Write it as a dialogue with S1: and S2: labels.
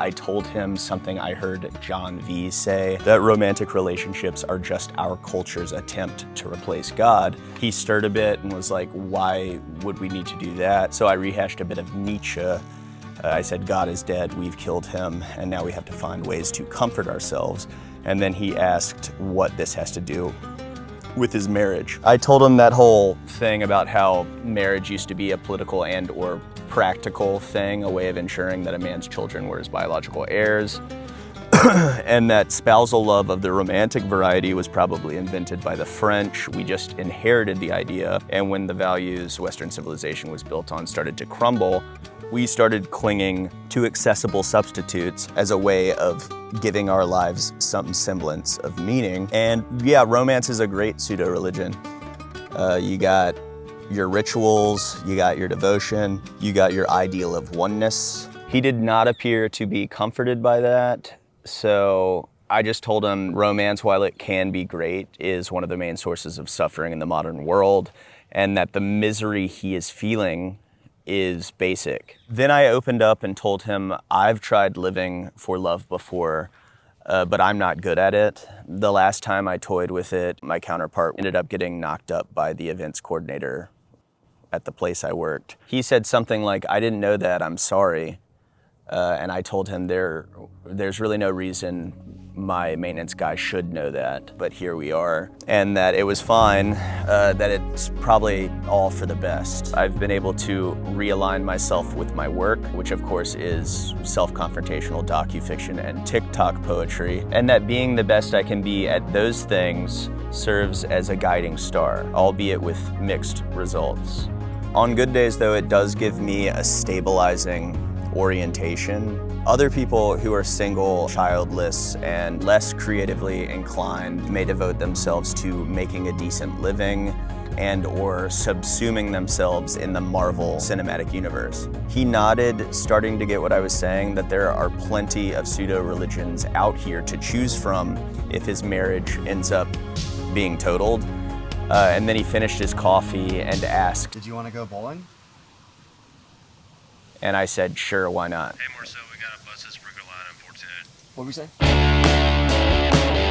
S1: I told him something I heard John V say, that romantic relationships are just our culture's attempt to replace God. He stirred a bit and was like, why would we need to do that? So I rehashed a bit of Nietzsche. I said, God is dead, we've killed him, and now we have to find ways to comfort ourselves. And then he asked what this has to do with his marriage. I told him that whole thing about how marriage used to be a political and or practical thing, a way of ensuring that a man's children were his biological heirs, and that spousal love of the romantic variety was probably invented by the French. We just inherited the idea, and when the values Western civilization was built on started to crumble, we started clinging to accessible substitutes as a way of giving our lives some semblance of meaning. And yeah, romance is a great pseudo-religion. You got your rituals, you got your devotion, you got your ideal of oneness. He did not appear to be comforted by that, so I just told him romance, while it can be great, is one of the main sources of suffering in the modern world, and that the misery he is feeling is basic. Then I opened up and told him I've tried living for love before, but I'm not good at it. The last time I toyed with it, my counterpart ended up getting knocked up by the events coordinator at the place I worked. He said something like, I didn't know that, I'm sorry. And I told him there's really no reason my maintenance guy should know that, but here we are. And that it was fine, that it's probably all for the best. I've been able to realign myself with my work, which of course is self-confrontational docufiction and TikTok poetry, and that being the best I can be at those things serves as a guiding star, albeit with mixed results. On good days though, it does give me a stabilizing orientation. Other people who are single, childless, and less creatively inclined may devote themselves to making a decent living and or subsuming themselves in the Marvel Cinematic Universe. He nodded, starting to get what I was saying, that there are plenty of pseudo-religions out here to choose from if his marriage ends up being totaled. And then he finished his coffee and asked,
S2: did you want to go bowling?
S1: And I said, sure, why not?
S3: Hey Marcel, we got a buses for Galana and Fortuna.
S2: What did we say?